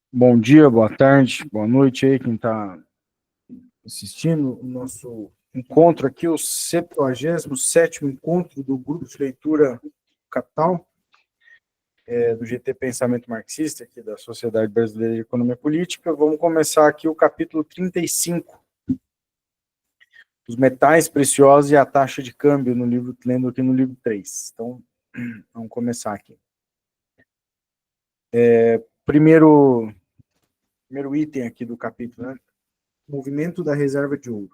Bom dia, boa tarde, boa noite aí, quem está assistindo o nosso encontro aqui, o 77º encontro do Grupo de Leitura Capital, do GT Pensamento Marxista, aqui da Sociedade Brasileira de Economia Política. Vamos começar aqui o capítulo 35, os metais preciosos e a taxa de câmbio, lendo aqui no livro 3. Então, vamos começar aqui. Primeiro item aqui do capítulo, né? Movimento da reserva de ouro.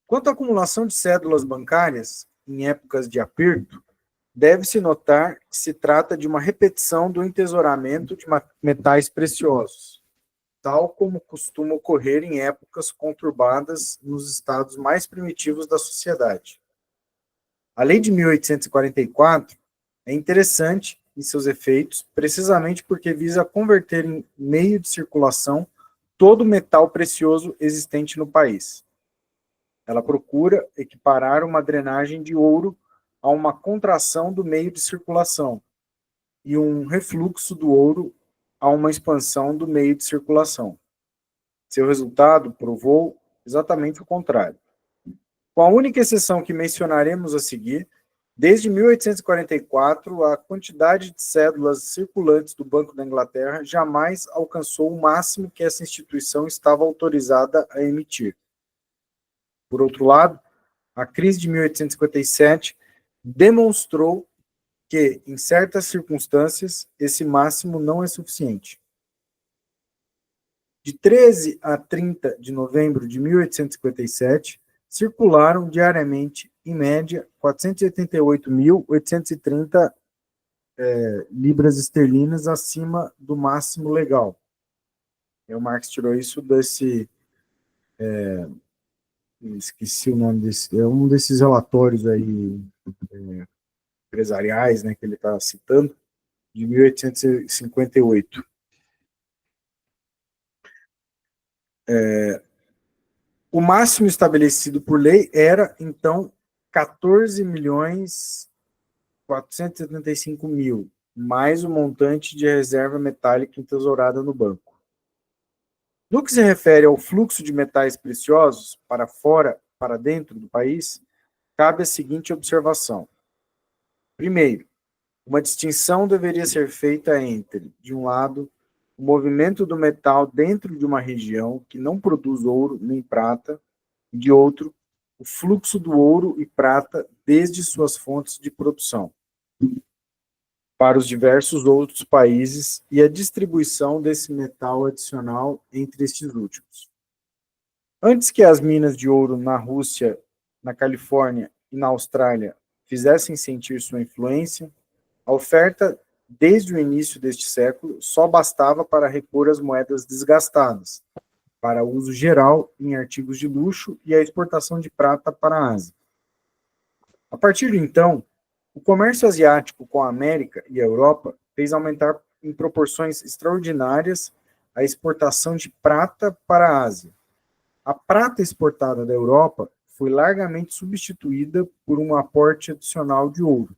Quanto à acumulação de cédulas bancárias em épocas de aperto, deve-se notar que se trata de uma repetição do entesouramento de metais preciosos, tal como costuma ocorrer em épocas conturbadas nos estados mais primitivos da sociedade. A Lei de 1844 é interessante em seus efeitos, precisamente porque visa converter em meio de circulação todo o metal precioso existente no país. Ela procura equiparar uma drenagem de ouro a uma contração do meio de circulação e um refluxo do ouro a uma expansão do meio de circulação. Seu resultado provou exatamente o contrário. Com a única exceção que mencionaremos a seguir, desde 1844, a quantidade de cédulas circulantes do Banco da Inglaterra jamais alcançou o máximo que essa instituição estava autorizada a emitir. Por outro lado, a crise de 1857 demonstrou que, em certas circunstâncias, esse máximo não é suficiente. De 13 a 30 de novembro de 1857, circularam diariamente, em média, 488.830 libras esterlinas acima do máximo legal. O Marx tirou isso desse... esqueci o nome desse... É um desses relatórios aí... empresariais, né, que ele está citando, de 1858. O máximo estabelecido por lei era, então, 14.475.000, mais o montante de reserva metálica entesourada no banco. No que se refere ao fluxo de metais preciosos para fora, para dentro do país, cabe a seguinte observação. Primeiro, uma distinção deveria ser feita entre, de um lado, o movimento do metal dentro de uma região que não produz ouro nem prata, e de outro, o fluxo do ouro e prata desde suas fontes de produção para os diversos outros países e a distribuição desse metal adicional entre estes últimos. Antes que as minas de ouro na Rússia, na Califórnia e na Austrália fizessem sentir sua influência, a oferta, desde o início deste século, só bastava para repor as moedas desgastadas, para uso geral em artigos de luxo e a exportação de prata para a Ásia. A partir de então, o comércio asiático com a América e a Europa fez aumentar em proporções extraordinárias a exportação de prata para a Ásia. A prata exportada da Europa foi largamente substituída por um aporte adicional de ouro.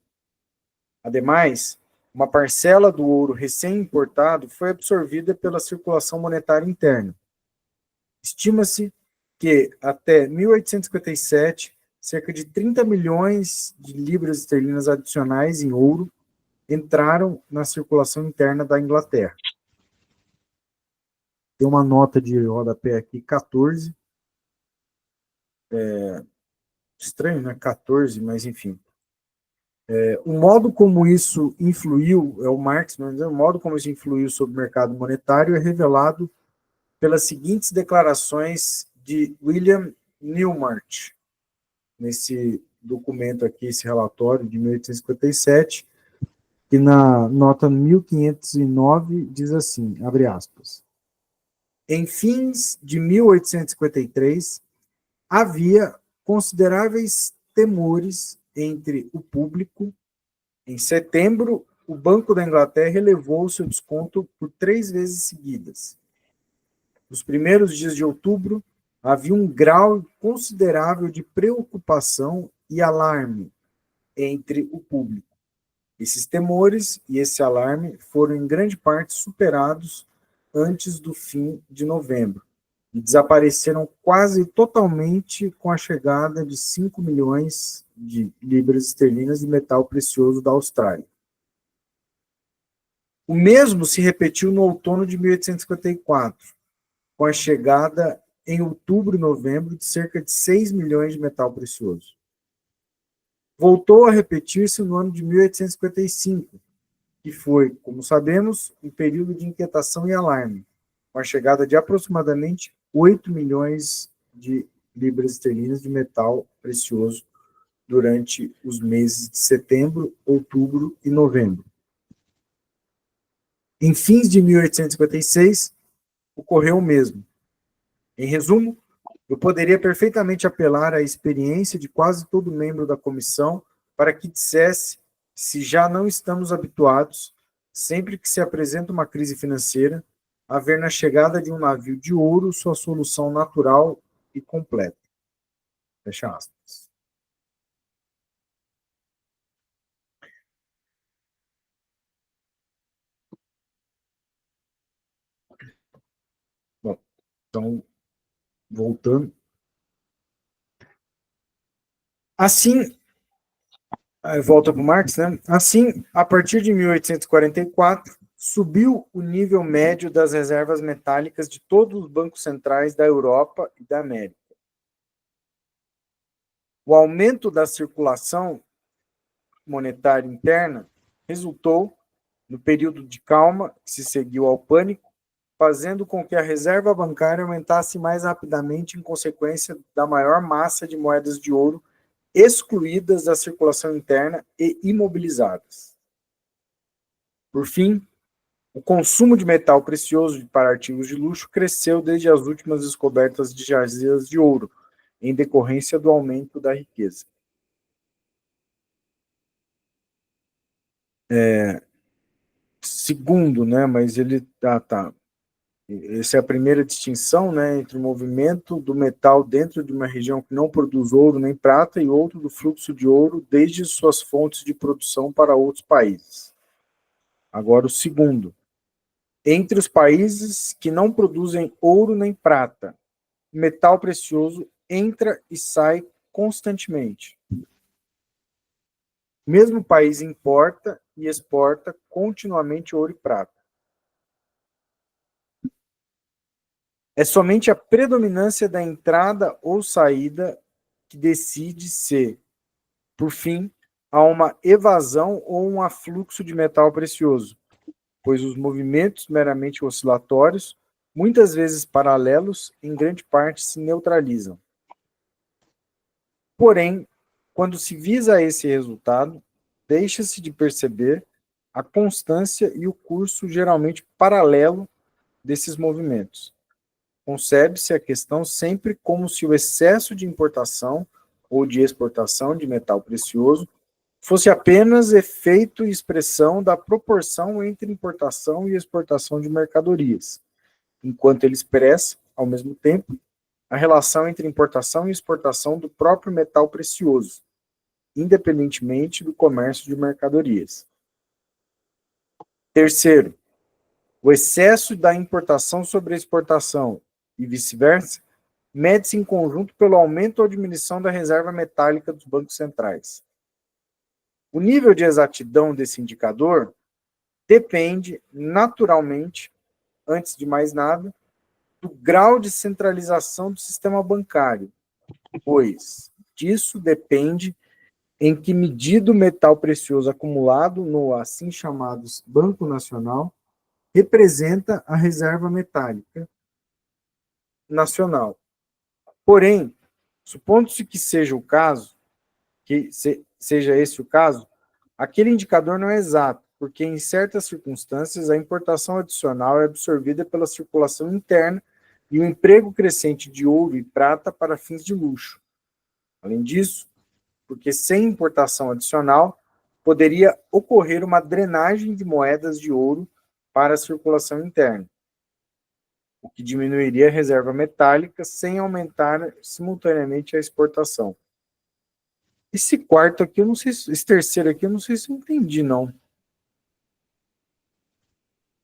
Ademais, uma parcela do ouro recém-importado foi absorvida pela circulação monetária interna. Estima-se que, até 1857, cerca de 30 milhões de libras esterlinas adicionais em ouro entraram na circulação interna da Inglaterra. Tem uma nota de rodapé aqui, 14. Estranho, né? 14, mas enfim. O modo como isso influiu, o Marx, o modo como isso influiu sobre o mercado monetário é revelado pelas seguintes declarações de William Newmarch, nesse documento aqui, esse relatório de 1857, que na nota 1509 diz assim, abre aspas, em fins de 1853, havia consideráveis temores entre o público. Em setembro, o Banco da Inglaterra elevou seu desconto por 3 vezes seguidas. Nos primeiros dias de outubro, havia um grau considerável de preocupação e alarme entre o público. Esses temores e esse alarme foram em grande parte superados antes do fim de novembro e desapareceram quase totalmente com a chegada de 5 milhões de libras esterlinas de metal precioso da Austrália. O mesmo se repetiu no outono de 1854, com a chegada em outubro e novembro de cerca de 6 milhões de metal precioso. Voltou a repetir-se no ano de 1855, que foi, como sabemos, um período de inquietação e alarme, com a chegada de aproximadamente 8 milhões de libras esterlinas de metal precioso durante os meses de setembro, outubro e novembro. Em fins de 1856, ocorreu o mesmo. Em resumo, eu poderia perfeitamente apelar à experiência de quase todo membro da comissão para que dissesse se já não estamos habituados, sempre que se apresenta uma crise financeira, a ver na chegada de um navio de ouro sua solução natural e completa. Fecha aspas. Bom, então, voltando. Assim, volta para o Marx, né? Assim, a partir de 1844, subiu o nível médio das reservas metálicas de todos os bancos centrais da Europa e da América. O aumento da circulação monetária interna resultou, no período de calma que se seguiu ao pânico, fazendo com que a reserva bancária aumentasse mais rapidamente em consequência da maior massa de moedas de ouro excluídas da circulação interna e imobilizadas. Por fim, o consumo de metal precioso para artigos de luxo cresceu desde as últimas descobertas de jazidas de ouro, em decorrência do aumento da riqueza. Segundo, né, mas ele tá. Essa é a primeira distinção, né, entre o movimento do metal dentro de uma região que não produz ouro nem prata e outro do fluxo de ouro desde suas fontes de produção para outros países. Agora, o segundo, entre os países que não produzem ouro nem prata, metal precioso entra e sai constantemente. O mesmo país importa e exporta continuamente ouro e prata. É somente a predominância da entrada ou saída que decide se, por fim, há uma evasão ou um afluxo de metal precioso, pois os movimentos meramente oscilatórios, muitas vezes paralelos, em grande parte se neutralizam. Porém, quando se visa esse resultado, deixa-se de perceber a constância e o curso geralmente paralelo desses movimentos. Concebe-se a questão sempre como se o excesso de importação ou de exportação de metal precioso fosse apenas efeito e expressão da proporção entre importação e exportação de mercadorias, enquanto ele expressa, ao mesmo tempo, a relação entre importação e exportação do próprio metal precioso, independentemente do comércio de mercadorias. Terceiro, o excesso da importação sobre a exportação e vice-versa mede-se em conjunto pelo aumento ou diminuição da reserva metálica dos bancos centrais. O nível de exatidão desse indicador depende, naturalmente, antes de mais nada, do grau de centralização do sistema bancário, pois disso depende em que medida o metal precioso acumulado no assim chamado Banco Nacional representa a reserva metálica nacional. Porém, supondo-se que seja o caso, seja esse o caso, aquele indicador não é exato, porque em certas circunstâncias a importação adicional é absorvida pela circulação interna e o emprego crescente de ouro e prata para fins de luxo. Além disso, porque sem importação adicional, poderia ocorrer uma drenagem de moedas de ouro para a circulação interna, o que diminuiria a reserva metálica sem aumentar simultaneamente a exportação. Esse quarto aqui, eu não sei, esse terceiro aqui, eu não sei se eu entendi, não.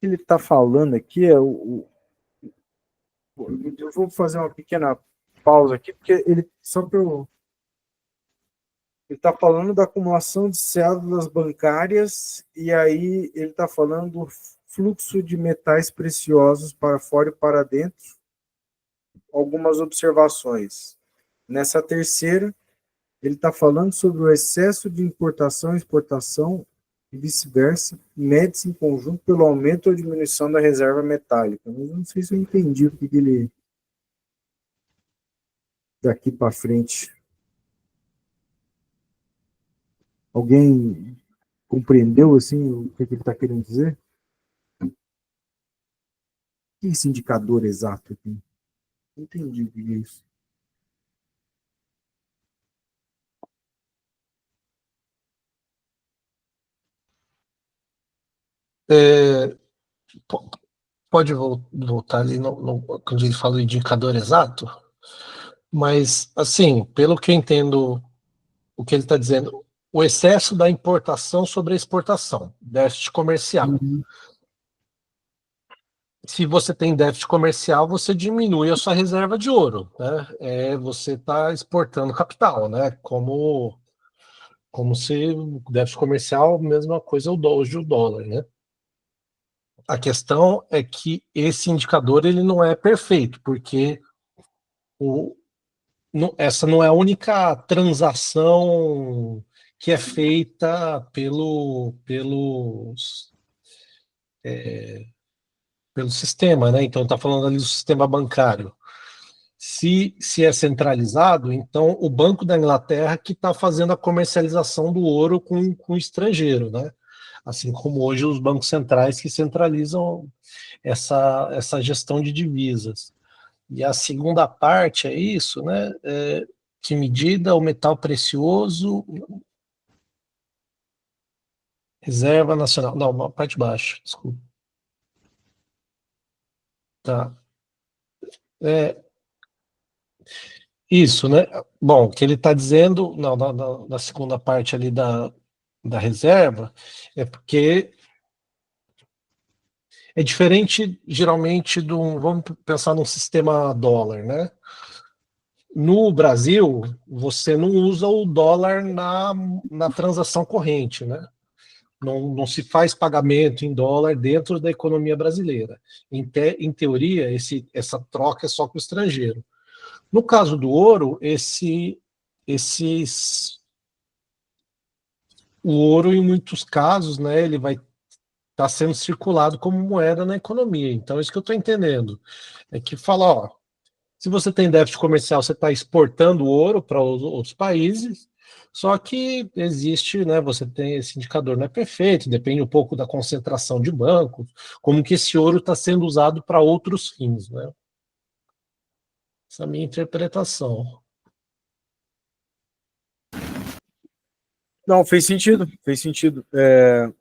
ele está falando aqui é eu vou fazer uma pequena pausa aqui, porque ele só para eu ele está falando da acumulação de cédulas bancárias, e aí ele está falando do fluxo de metais preciosos para fora e para dentro. Algumas observações. Nessa terceira, ele está falando sobre o excesso de importação e exportação e vice-versa, mede-se em conjunto pelo aumento ou diminuição da reserva metálica. Mas eu não sei se eu entendi o que ele daqui para frente. Alguém compreendeu assim o que ele está querendo dizer? O que é esse indicador exato aqui? Não entendi o que é isso. É, pode voltar ali quando ele fala o indicador exato, mas, assim, pelo que eu entendo, o que ele está dizendo, o excesso da importação sobre a exportação, déficit comercial. Uhum. Se você tem déficit comercial, você diminui a sua reserva de ouro, né? Você está exportando capital, né? Como se o déficit comercial, mesma coisa, hoje o dólar, né? A questão é que esse indicador ele não é perfeito, porque o, essa não é a única transação que é feita pelo sistema, né? Então está falando ali do sistema bancário. Se é centralizado, então o Banco da Inglaterra que está fazendo a comercialização do ouro com o estrangeiro, né? Assim como hoje os bancos centrais que centralizam essa gestão de divisas. E a segunda parte é isso, né? Que medida o metal precioso, reserva nacional. Não, a parte de baixo, desculpa. Tá. Isso, né? Bom, o que ele está dizendo na segunda parte ali da reserva é porque é diferente, geralmente, vamos pensar num sistema dólar, né? No Brasil, você não usa o dólar na transação corrente, né? Não se faz pagamento em dólar dentro da economia brasileira. Em teoria, essa troca é só com o estrangeiro. No caso do ouro, o ouro, em muitos casos, né, ele vai estar sendo circulado como moeda na economia. Então, isso que eu estou entendendo. É que fala, ó, se você tem déficit comercial, você está exportando ouro para os outros países, só que existe, né, você tem esse indicador, não é perfeito, depende um pouco da concentração de bancos, como que esse ouro está sendo usado para outros fins, né? Essa é a minha interpretação. Não, fez sentido, fez sentido.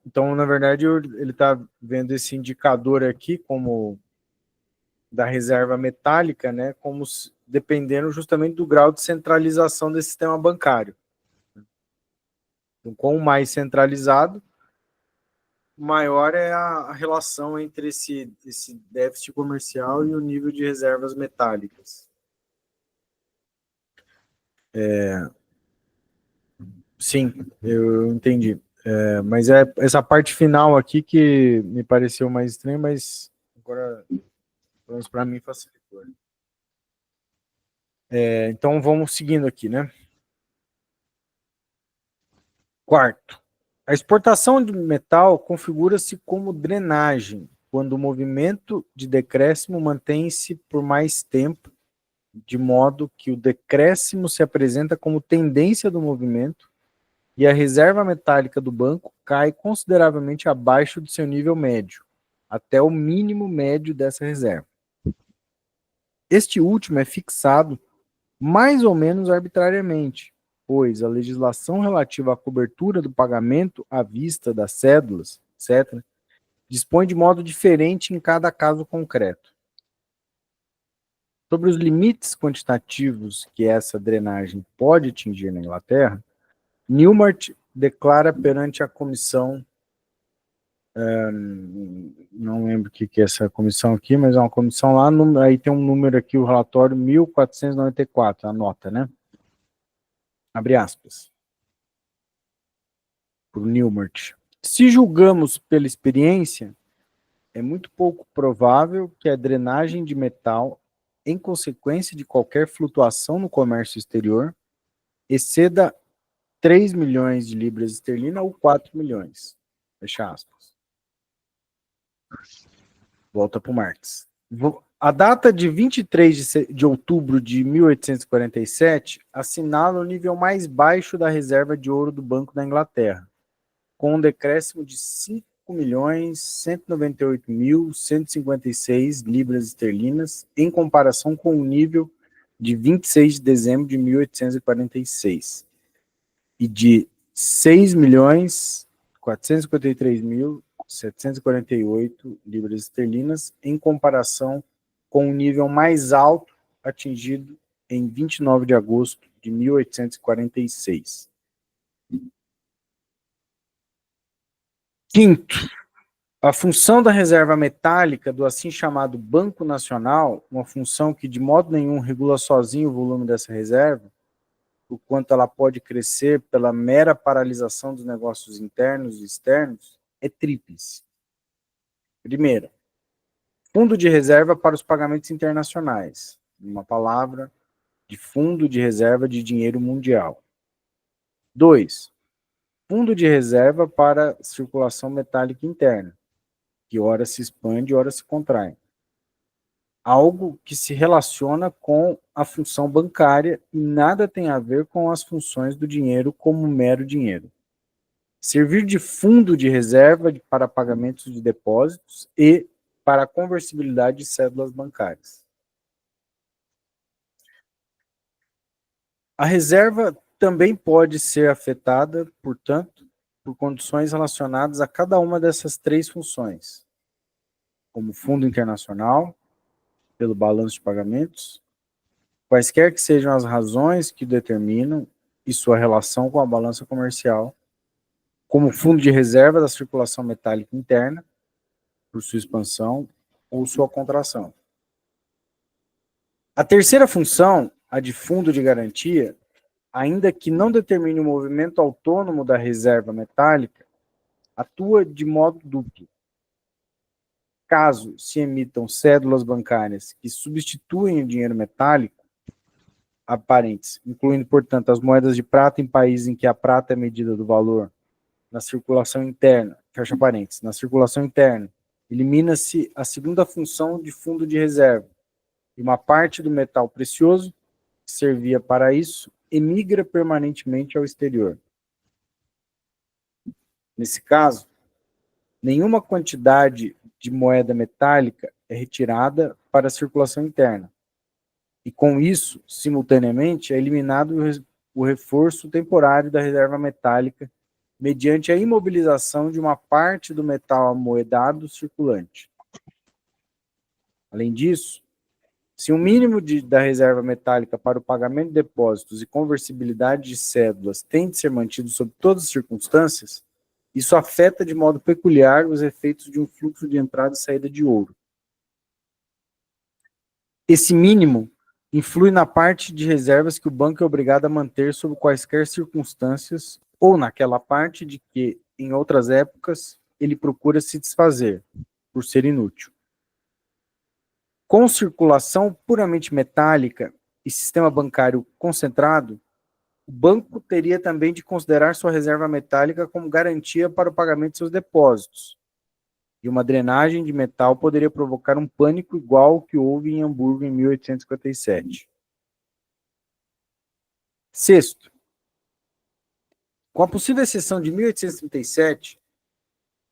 Então, na verdade, ele está vendo esse indicador aqui como da reserva metálica, né, como dependendo justamente do grau de centralização desse sistema bancário. Então, quanto mais centralizado, maior é a relação entre esse déficit comercial e o nível de reservas metálicas. Sim, eu entendi. Mas é essa parte final aqui que me pareceu mais estranha, mas agora, pelo menos para mim, facilitou. Então vamos seguindo aqui, né? Quarto, a exportação de metal configura-se como drenagem, quando o movimento de decréscimo mantém-se por mais tempo, de modo que o decréscimo se apresenta como tendência do movimento e a reserva metálica do banco cai consideravelmente abaixo do seu nível médio, até o mínimo médio dessa reserva. Este último é fixado mais ou menos arbitrariamente, pois a legislação relativa à cobertura do pagamento à vista das cédulas, etc., dispõe de modo diferente em cada caso concreto. Sobre os limites quantitativos que essa drenagem pode atingir na Inglaterra, Newmark declara perante a comissão não lembro o que é essa comissão aqui, mas é uma comissão lá, aí tem um número aqui, o relatório 1494, a nota, né? Abre aspas. Por Newmart. Se julgamos pela experiência, é muito pouco provável que a drenagem de metal, em consequência de qualquer flutuação no comércio exterior, exceda 3 milhões de libras esterlinas ou 4 milhões. Fecha aspas. Volta para o Marx. A data de 23 de outubro de 1847 assinala o nível mais baixo da reserva de ouro do Banco da Inglaterra, com um decréscimo de 5.198.156 libras esterlinas, em comparação com o nível de 26 de dezembro de 1846 e de 6.453.748 libras esterlinas, em comparação com o nível mais alto atingido em 29 de agosto de 1846. Quinto, a função da reserva metálica do assim chamado Banco Nacional, uma função que de modo nenhum regula sozinho o volume dessa reserva, o quanto ela pode crescer pela mera paralisação dos negócios internos e externos, é tríplice. Primeiro, fundo de reserva para os pagamentos internacionais, uma palavra, de fundo de reserva de dinheiro mundial. 2, fundo de reserva para circulação metálica interna, que ora se expande, ora se contrai. Algo que se relaciona com a função bancária e nada tem a ver com as funções do dinheiro como mero dinheiro. Servir de fundo de reserva para pagamentos de depósitos e para a conversibilidade de cédulas bancárias. A reserva também pode ser afetada, portanto, por condições relacionadas a cada uma dessas três funções, como fundo internacional, pelo balanço de pagamentos, quaisquer que sejam as razões que determinam e sua relação com a balança comercial, como fundo de reserva da circulação metálica interna, por sua expansão ou sua contração. A terceira função, a de fundo de garantia, ainda que não determine o movimento autônomo da reserva metálica, atua de modo duplo. Caso se emitam cédulas bancárias que substituem o dinheiro metálico, aparentes, incluindo, portanto, as moedas de prata em países em que a prata é medida do valor na circulação interna, fecha parênteses, na circulação interna, elimina-se a segunda função de fundo de reserva, e uma parte do metal precioso, que servia para isso, emigra permanentemente ao exterior. Nesse caso, nenhuma quantidade de moeda metálica é retirada para a circulação interna. E com isso, simultaneamente, é eliminado o reforço temporário da reserva metálica mediante a imobilização de uma parte do metal amoedado circulante. Além disso, se o mínimo da reserva metálica para o pagamento de depósitos e conversibilidade de cédulas tem de ser mantido sob todas as circunstâncias, isso afeta de modo peculiar os efeitos de um fluxo de entrada e saída de ouro. Esse mínimo influi na parte de reservas que o banco é obrigado a manter sob quaisquer circunstâncias ou naquela parte de que, em outras épocas, ele procura se desfazer, por ser inútil. Com circulação puramente metálica e sistema bancário concentrado, o banco teria também de considerar sua reserva metálica como garantia para o pagamento de seus depósitos. E uma drenagem de metal poderia provocar um pânico igual ao que houve em Hamburgo em 1857. Sexto, com a possível exceção de 1837,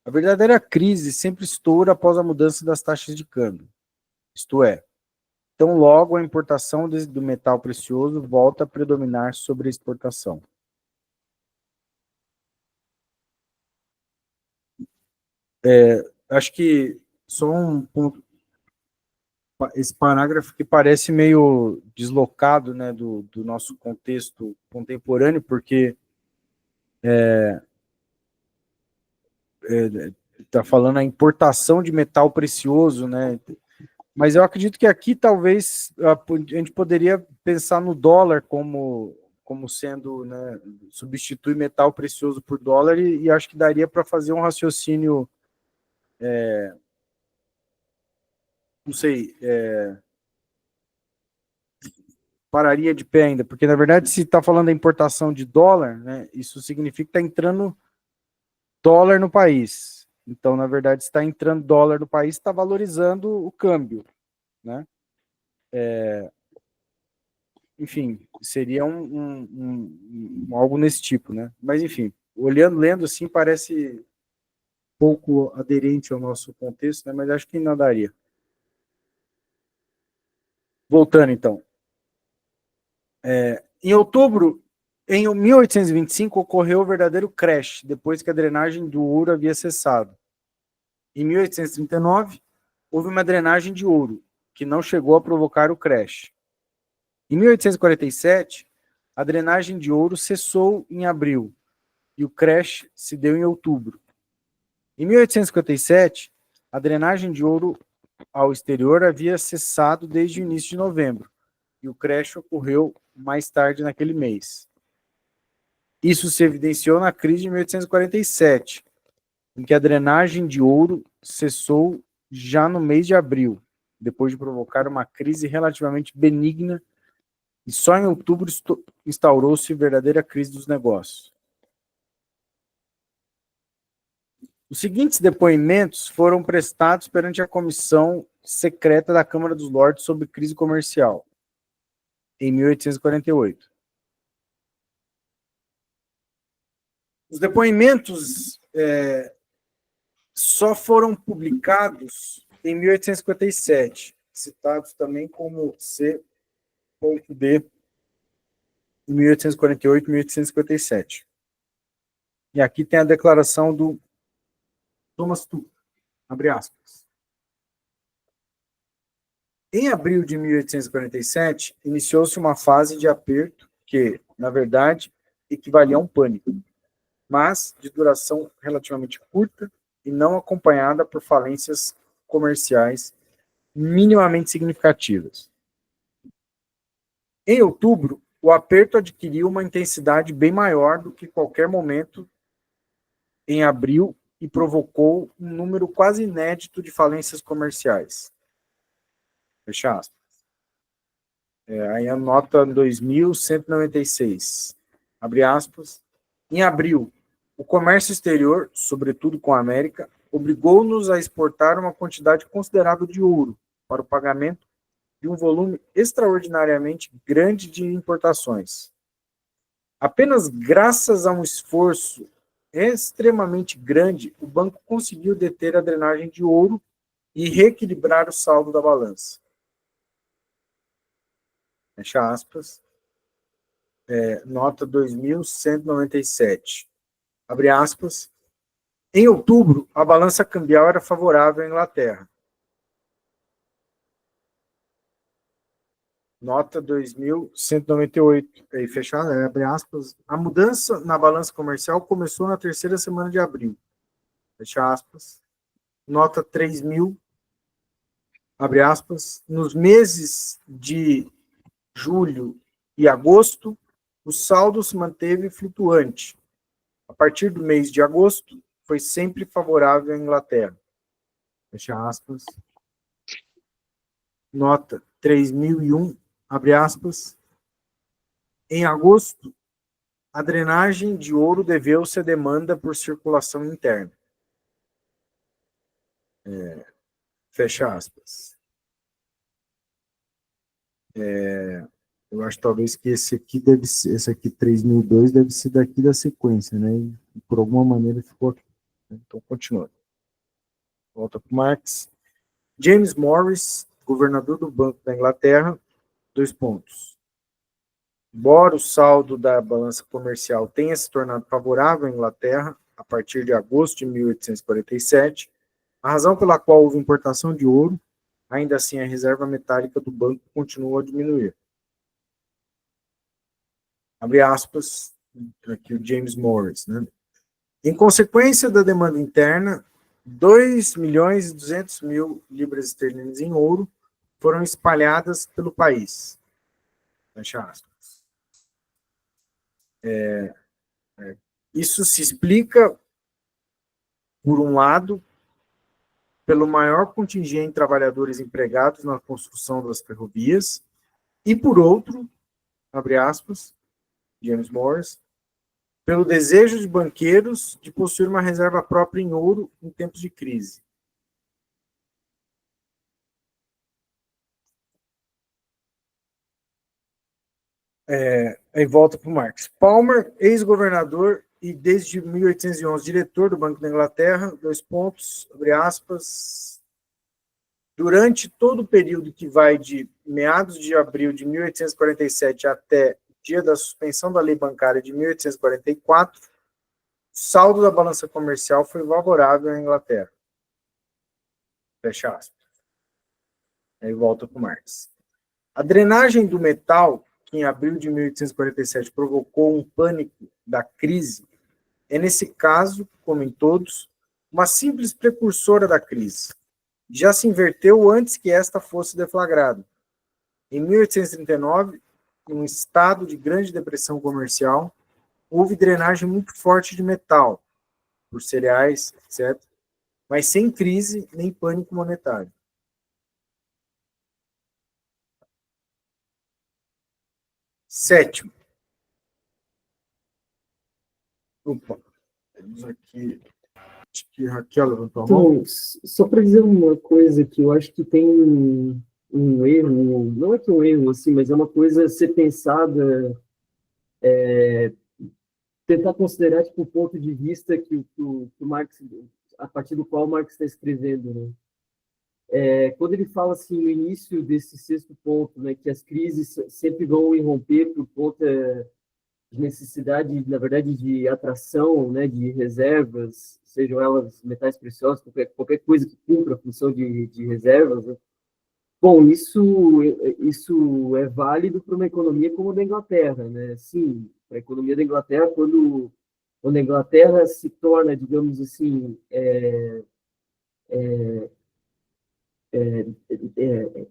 a verdadeira crise sempre estoura após a mudança das taxas de câmbio. Isto é, tão logo a importação do metal precioso volta a predominar sobre a exportação. Acho que só um ponto, esse parágrafo que parece meio deslocado, né, do nosso contexto contemporâneo, porque está falando a importação de metal precioso, né? Mas eu acredito que aqui talvez a gente poderia pensar no dólar como sendo, né, substituir metal precioso por dólar, e acho que daria para fazer um raciocínio, não sei, pararia de pé ainda, porque na verdade se está falando da importação de dólar, né, isso significa que está entrando dólar no país. Então, na verdade, se está entrando dólar no país, está valorizando o câmbio, né? Enfim, seria algo nesse tipo, né? Mas, enfim, lendo assim, parece pouco aderente ao nosso contexto, né? Mas acho que não daria. Voltando, então. Em outubro, em 1825, ocorreu o verdadeiro crash, depois que a drenagem do ouro havia cessado. Em 1839, houve uma drenagem de ouro, que não chegou a provocar o crash. Em 1847, a drenagem de ouro cessou em abril, e o crash se deu em outubro. Em 1857, a drenagem de ouro ao exterior havia cessado desde o início de novembro, e o crash ocorreu mais tarde naquele mês. Isso se evidenciou na crise de 1847, em que a drenagem de ouro cessou já no mês de abril, depois de provocar uma crise relativamente benigna, e só em outubro instaurou-se a verdadeira crise dos negócios. Os seguintes depoimentos foram prestados perante a Comissão Secreta da Câmara dos Lordes sobre crise comercial, em 1848. Os depoimentos só foram publicados em 1857, citados também como C.D. em 1848 e 1857. E aqui tem a declaração do Thomas Tuchel, abre aspas. Em abril de 1847, iniciou-se uma fase de aperto que, na verdade, equivalia a um pânico, mas de duração relativamente curta e não acompanhada por falências comerciais minimamente significativas. Em outubro, o aperto adquiriu uma intensidade bem maior do que qualquer momento em abril e provocou um número quase inédito de falências comerciais. Fecha aspas. Aí a nota 2.196. Abre aspas. Em abril, o comércio exterior, sobretudo com a América, obrigou-nos a exportar uma quantidade considerável de ouro para o pagamento de um volume extraordinariamente grande de importações. Apenas graças a um esforço extremamente grande, o banco conseguiu deter a drenagem de ouro e reequilibrar o saldo da balança. Fecha aspas. Nota 2.197. Abre aspas. Em outubro, a balança cambial era favorável à Inglaterra. Nota 2.198. Aí, fechado, abre aspas. A mudança na balança comercial começou na terceira semana de abril. Fecha aspas. Nota 3.000. Abre aspas. Nos meses de julho e agosto, o saldo se manteve flutuante. A partir do mês de agosto, foi sempre favorável à Inglaterra. Fecha aspas. Nota 3001, abre aspas. Em agosto, a drenagem de ouro deveu-se à demanda por circulação interna. Fecha aspas. Eu acho talvez que esse aqui 3002 deve ser daqui da sequência, né? E por alguma maneira ficou aqui. Então, continuando. Volta para o Marx. James Morris, governador do Banco da Inglaterra, 2 pontos. Embora o saldo da balança comercial tenha se tornado favorável à Inglaterra a partir de agosto de 1847, a razão pela qual houve importação de ouro, ainda assim a reserva metálica do banco continuou a diminuir. Abre aspas, aqui o James Morris, né? Em consequência da demanda interna, 2.200.000 libras esterlinas em ouro foram espalhadas pelo país. Fecha aspas. Isso se explica, por um lado, pelo maior contingente de trabalhadores empregados na construção das ferrovias, e por outro, abre aspas, James Morris, pelo desejo de banqueiros de possuir uma reserva própria em ouro em tempos de crise. Aí volta para o Marx. Palmer, ex-governador e desde 1811 diretor do Banco da Inglaterra, dois pontos, abre aspas, durante todo o período que vai de meados de abril de 1847 até o dia da suspensão da lei bancária de 1844, o saldo da balança comercial foi favorável à Inglaterra. Fecha aspas. Aí volta para o Marx. A drenagem do metal, que em abril de 1847 provocou um pânico da crise, é, nesse caso, como em todos, uma simples precursora da crise. Já se inverteu antes que esta fosse deflagrada. Em 1839, em um estado de grande depressão comercial, houve drenagem muito forte de metal, por cereais, etc., mas sem crise nem pânico monetário. Sétimo. Opa, temos aqui. Acho que Raquel levantou a mão. Então, só para dizer uma coisa que eu acho que tem um erro, não é que um erro, assim, mas é uma coisa a ser pensada, tentar considerar tipo, o ponto de vista que o Marx, a partir do qual o Marx está escrevendo, né? Quando ele fala assim no início desse sexto ponto, né, que as crises sempre vão irromper por conta de necessidade, na verdade, de atração, né, de reservas, sejam elas metais preciosos, qualquer coisa que cumpra a função de reservas, né? Bom, isso é válido para uma economia como a da Inglaterra, né? Sim, a economia da Inglaterra, quando a Inglaterra se torna, digamos assim,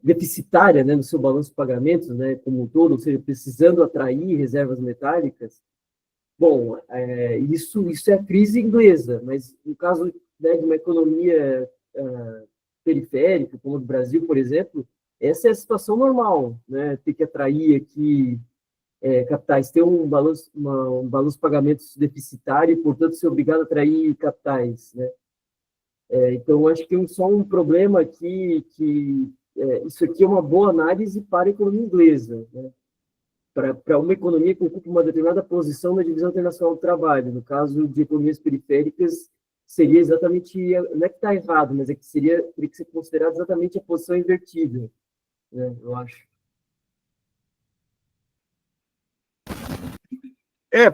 deficitária, né, no seu balanço de pagamentos, né, como um todo, ou seja, precisando atrair reservas metálicas. Bom, isso é a crise inglesa, mas no caso, né, de uma economia periférica, como a do Brasil, por exemplo, essa é a situação normal, né? Ter que atrair aqui capitais, ter um balanço de pagamentos deficitário e, portanto, ser obrigado a atrair capitais, né? Então, acho que só um problema aqui, isso aqui é uma boa análise para a economia inglesa, né? Para uma economia que ocupa uma determinada posição na divisão internacional do trabalho. No caso de economias periféricas, seria exatamente, não é que está errado, mas é que teria que ser considerado exatamente a posição invertida, né, eu acho.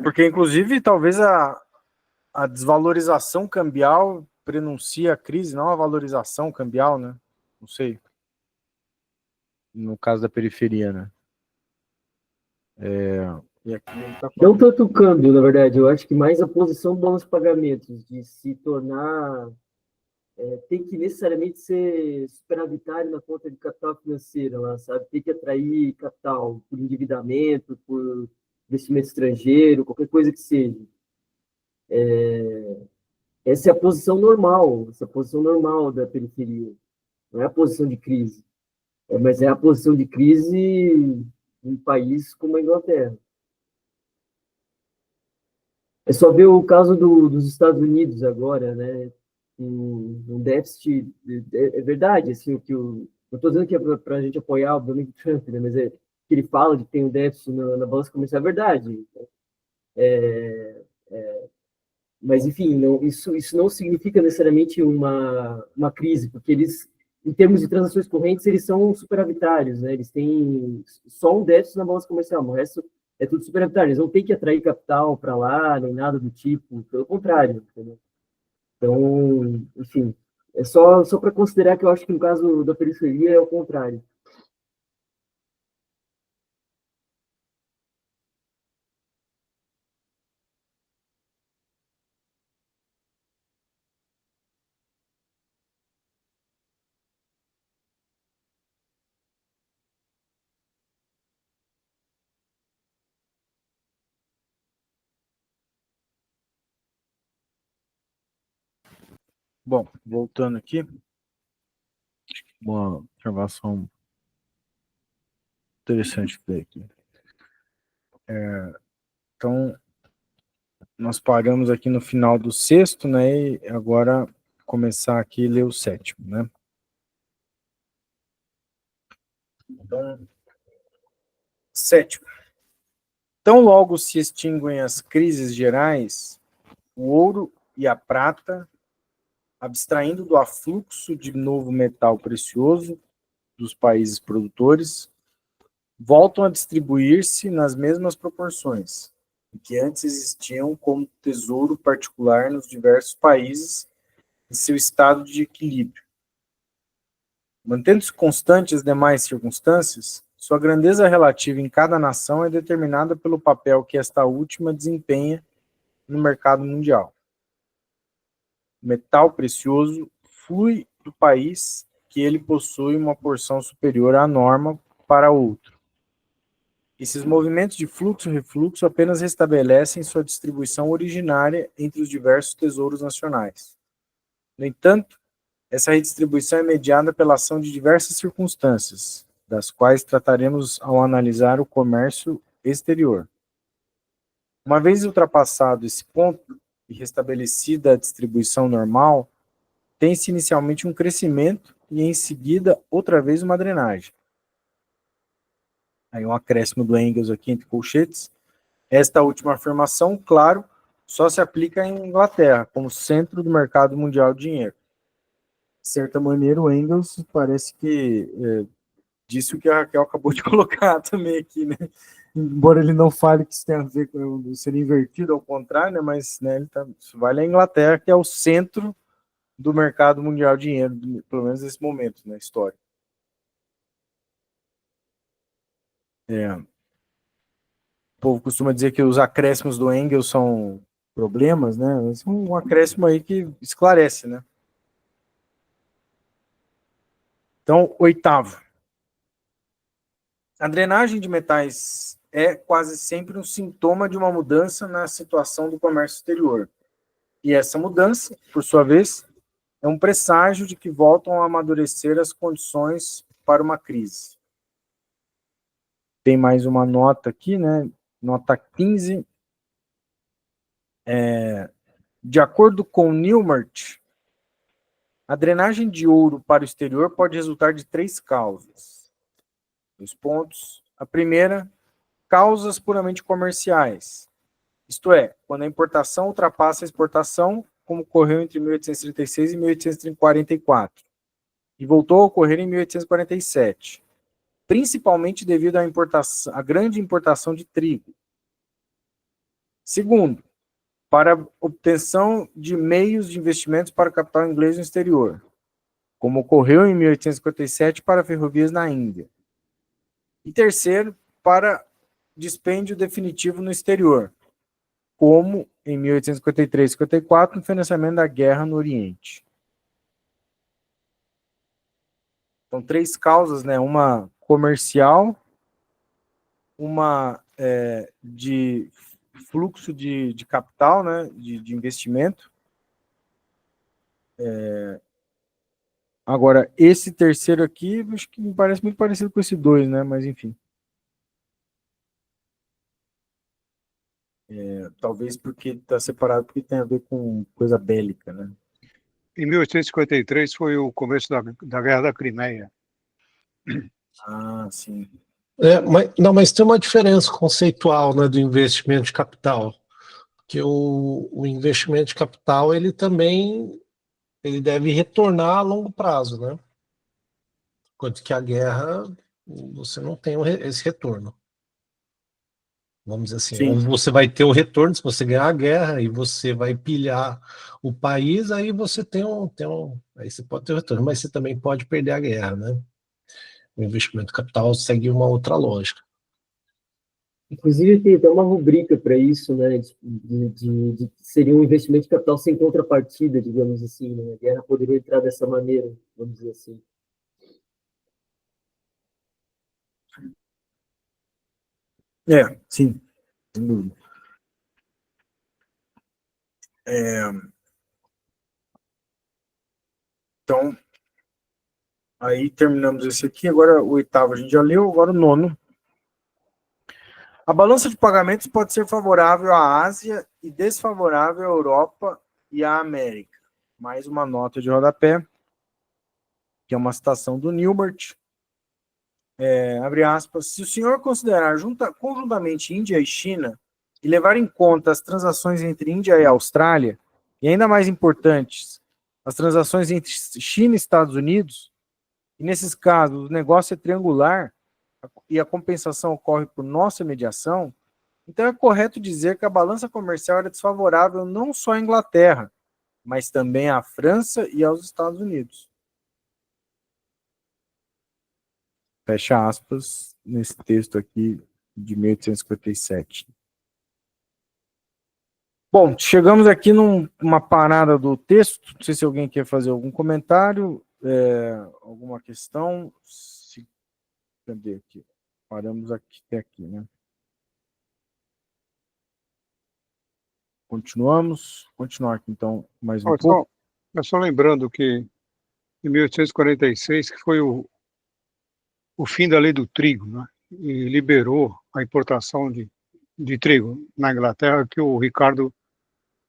Porque inclusive talvez a desvalorização cambial prenuncia a crise, não a valorização cambial, né? Não sei. No caso da periferia, né? E aqui tá Não tanto o câmbio, na verdade, eu acho que mais a posição do balanço de pagamentos, de se tornar, tem que necessariamente ser superavitário na conta de capital financeira, lá, sabe? Tem que atrair capital por endividamento, por investimento estrangeiro, qualquer coisa que seja. Essa é a posição normal, essa é a posição normal da periferia, não é a posição de crise, mas é a posição de crise em um país como a Inglaterra. É só ver o caso dos Estados Unidos agora, né? Um déficit, é verdade, assim, eu estou dizendo que é para a gente apoiar, obviamente, o Trump, né? Mas que ele fala de que tem um déficit na balança comercial, é verdade. Mas, enfim, isso não significa necessariamente uma crise, porque eles, em termos de transações correntes, eles são superavitários, né? Eles têm só um déficit na balança comercial, o resto é tudo superavitário. Eles não têm que atrair capital para lá, nem nada do tipo, pelo contrário, entendeu? Então, enfim, é só para considerar que eu acho que no caso da periferia é o contrário. Bom, voltando aqui, uma observação interessante que tem aqui. Então, nós paramos aqui no final do sexto, né? E agora começar aqui a ler o sétimo, né? Então, sétimo. Tão logo se extinguem as crises gerais, o ouro e a prata, abstraindo do afluxo de novo metal precioso dos países produtores, voltam a distribuir-se nas mesmas proporções que antes existiam como tesouro particular nos diversos países em seu estado de equilíbrio. Mantendo-se constantes as demais circunstâncias, sua grandeza relativa em cada nação é determinada pelo papel que esta última desempenha no mercado mundial. O metal precioso flui do país que ele possui uma porção superior à norma para outro. Esses movimentos de fluxo e refluxo apenas restabelecem sua distribuição originária entre os diversos tesouros nacionais. No entanto, essa redistribuição é mediada pela ação de diversas circunstâncias, das quais trataremos ao analisar o comércio exterior. Uma vez ultrapassado esse ponto e restabelecida a distribuição normal, tem-se inicialmente um crescimento e, em seguida, outra vez uma drenagem. Aí um acréscimo do Engels aqui entre colchetes. Esta última afirmação, claro, só se aplica em Inglaterra, como centro do mercado mundial de dinheiro. De certa maneira, o Engels parece que disse o que a Raquel acabou de colocar também aqui, né? Embora ele não fale que isso tem a ver com ser invertido, ao contrário, né? Mas né, isso vale a Inglaterra, que é o centro do mercado mundial de dinheiro, pelo menos nesse momento, na história. O povo costuma dizer que os acréscimos do Engels são problemas, né? Mas um acréscimo aí que esclarece, né? Então, oitavo. A drenagem de metais é quase sempre um sintoma de uma mudança na situação do comércio exterior. E essa mudança, por sua vez, é um presságio de que voltam a amadurecer as condições para uma crise. Tem mais uma nota aqui, né? Nota 15. De acordo com Newmart, a drenagem de ouro para o exterior pode resultar de 3 causas. 2 pontos. A primeira, causas puramente comerciais. Isto é, quando a importação ultrapassa a exportação, como ocorreu entre 1836 e 1844, e voltou a ocorrer em 1847, principalmente devido à grande importação de trigo. Segundo, para a obtenção de meios de investimentos para o capital inglês no exterior, como ocorreu em 1857 para ferrovias na Índia. E terceiro, para dispêndio definitivo no exterior, como em 1853 e 54, no financiamento da guerra no Oriente. Então, 3 causas, né? Uma comercial, uma de fluxo de capital, né? De investimento. Agora, esse terceiro aqui, acho que me parece muito parecido com esse 2, né? Mas, enfim. Talvez porque está separado, porque tem a ver com coisa bélica, né? Em 1853 foi o começo da Guerra da Crimeia. Ah, sim. Mas tem uma diferença conceitual, né, do investimento de capital, que o investimento de capital ele também ele deve retornar a longo prazo, né? Enquanto que a guerra você não tem esse retorno. Vamos dizer assim, ou Sim. você vai ter o retorno se você ganhar a guerra e você vai pilhar o país, aí você aí você pode ter o retorno, mas você também pode perder a guerra, né? O investimento capital segue uma outra lógica. Inclusive, tem até uma rubrica para isso, né? Seria um investimento de capital sem contrapartida, digamos assim, né? A guerra poderia entrar dessa maneira, vamos dizer assim. Sim, sem dúvida. Então, aí terminamos esse aqui. Agora o oitavo a gente já leu, agora o nono. A balança de pagamentos pode ser favorável à Ásia e desfavorável à Europa e à América. Mais uma nota de rodapé, que é uma citação do Newbert. Abre aspas. Se o senhor considerar conjuntamente Índia e China e levar em conta as transações entre Índia e Austrália, e ainda mais importantes, as transações entre China e Estados Unidos, e nesses casos o negócio é triangular e a compensação ocorre por nossa mediação, então é correto dizer que a balança comercial era desfavorável não só à Inglaterra, mas também à França e aos Estados Unidos. Fecha aspas nesse texto aqui de 1857. Bom, chegamos aqui numa parada do texto. Não sei se alguém quer fazer algum comentário, alguma questão. Cadê aqui? Paramos aqui até aqui, né? Continuar aqui então mais um pouco. Só lembrando que em 1846, que foi o fim da lei do trigo, né? E liberou a importação de trigo na Inglaterra, que o Ricardo